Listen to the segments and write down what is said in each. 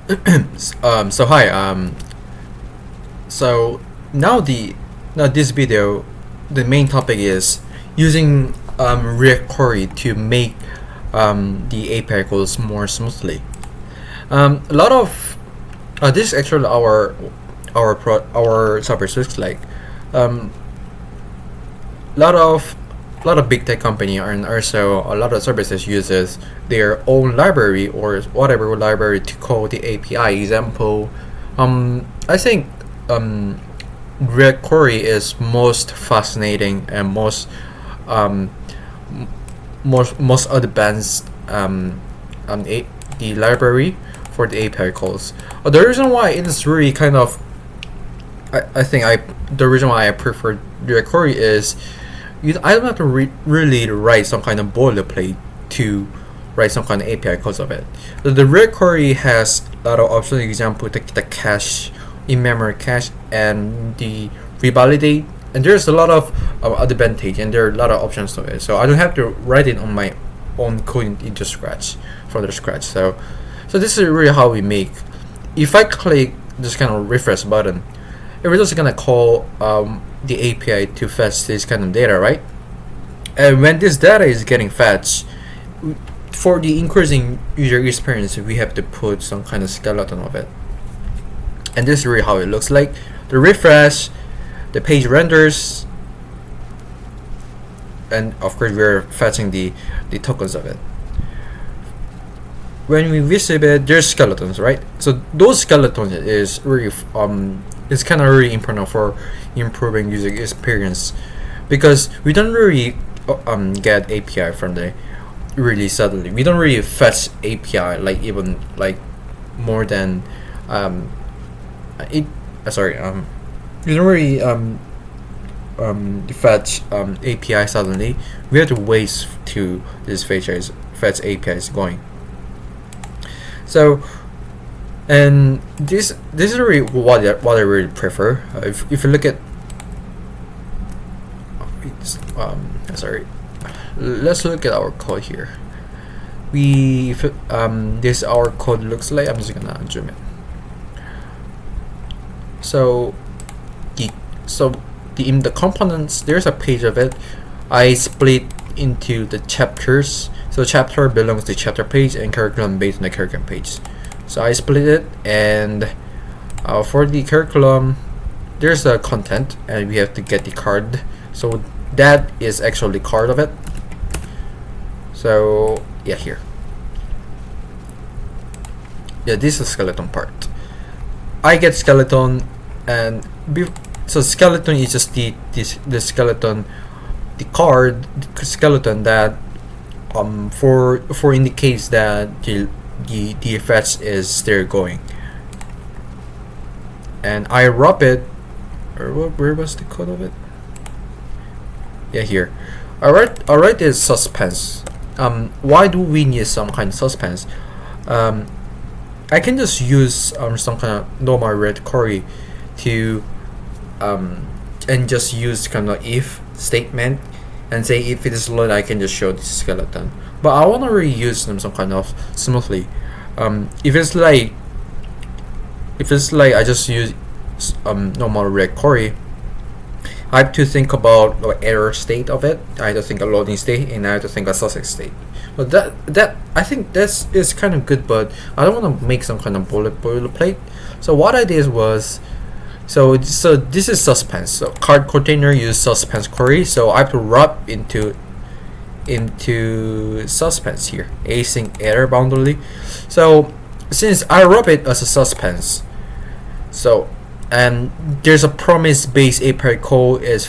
So hi. So now the now this video, the main topic is using React Query to make the API calls more smoothly. A lot of this is actually our service looks like. Um, lot of big tech company and also a lot of services uses their own library or whatever library to call the API. Example, I think React Query is most fascinating and um, most advanced the library for the API calls. The reason why it is really kind of I think the reason why I prefer React Query is I don't have to really write some kind of boilerplate to write some kind of API because of it. The React Query has a lot of options. Example, the cache, in-memory cache, and the revalidate. And there's a lot of advantage, and there are a lot of options to it. So I don't have to write it on my own code into scratch, from the scratch. So this is really how we make. If I click this kind of refresh button, we're just gonna call the API to fetch this kind of data, right? And when this data is getting fetched, for the increasing user experience, we have to put some kind of skeleton of it. And this is really how it looks like. The refresh, the page renders, and of course we're fetching the tokens of it. When we visit it, there's skeletons, right? So those skeletons is really it's kind of really important for improving user experience, because we don't really get API from the really suddenly. We don't really fetch API like even like more than it. Sorry, we don't really fetch API suddenly. We have to wait to this fetch APIs going. So. And this is really what I really prefer. If you look at sorry, let's look at our code here. This our code looks like. I'm just gonna zoom in. So in the components, there's a page of it. I split into the chapters. So chapter belongs to chapter page and curriculum based on the curriculum page. So I split it, and for the curriculum, there's a content, and we have to get the card. So that is actually the card of it. So yeah, here. Yeah, this is the skeleton part. I get skeleton, and so skeleton is just the skeleton, the card the skeleton that for indicates that the fetch is still going. And I wrap it, or where was the code of it? Yeah, here. Alright is suspense. Why do we need some kind of suspense? I can just use some kind of normal React query to and just use kind of if statement and say if it is loaded, I can just show this skeleton. But I want to really use them some kind of smoothly. If it's like I just use normal React query, I have to think about the error state of it. I have to think a loading state, and I have to think a success state. But that I think that's is kind of good, but I don't want to make some kind of boilerplate. So what I did was, so this is suspense. So card container use suspense query. So I have to wrap into suspense here, async error boundary. So since I wrap it as a suspense, so and there's a promise based API call is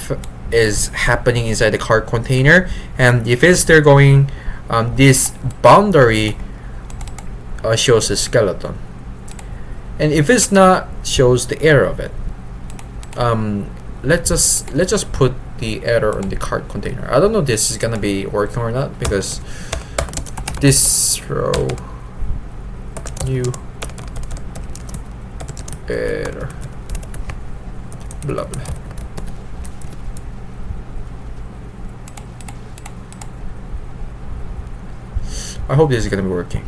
happening inside the card container, and if it's still going, this boundary shows a skeleton, and if it's not, shows the error of it. Let's just put the error on the card container. I don't know if this is gonna be working or not, because this row new error blah blah. I hope this is gonna be working.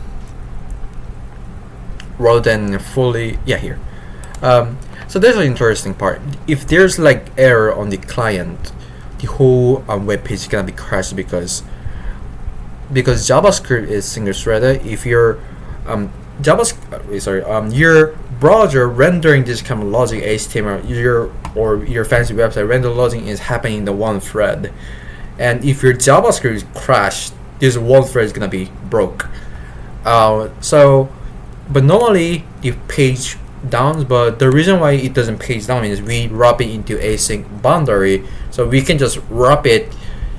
rather than fully, yeah, here. So there's an interesting part. If there's like error on the client, the whole web page is gonna be crashed because JavaScript is single threaded. If your your browser rendering this kind of logic HTML, your fancy website render logic is happening in the one thread, and if your JavaScript is crashed, this one thread is gonna be broke. But normally the page down, but the reason why it doesn't page down is we wrap it into async boundary, so we can just wrap it,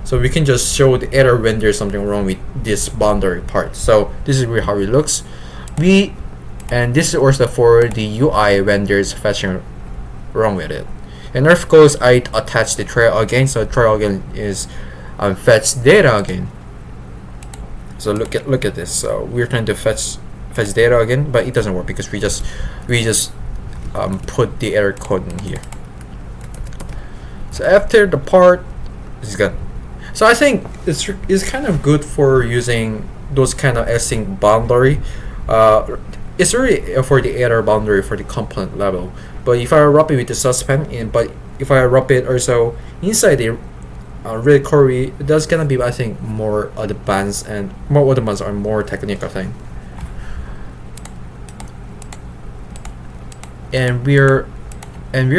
so we can just show the error when there's something wrong with this boundary part. So this is really how it looks. And this is also for the UI when there's fetching wrong with it. And of course I attach the trail again, so trail again is fetch data again. So look at this. So we're trying to fetch data again, but it doesn't work because we just put the error code in here. So after the part is good. So I think it's kind of good for using those kind of async boundary. It's really for the error boundary for the component level. But if I wrap it with the suspend, but if I wrap it also inside the read query, that's gonna be, I think, more advanced and more technical thing. And we're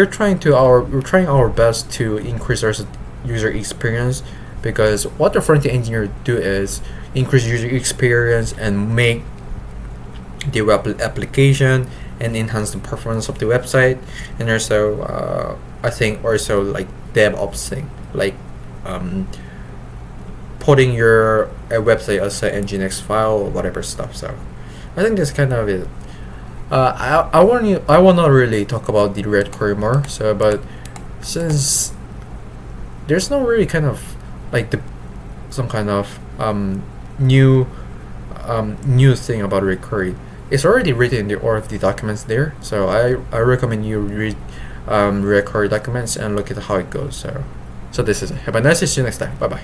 trying our best to increase our user experience, because what the front-end engineer do is increase user experience and make the web application and enhance the performance of the website, and also I think also like DevOps thing, like putting your website as an Nginx file or whatever stuff. So I think that's kind of it. I will not really talk about the red query more. So, but since there's no really kind of like some kind of new thing about red query, it's already written in the ORF documents there. So I recommend you read red query documents and look at how it goes. So this is it. Have a nice day. See you next time. Bye bye.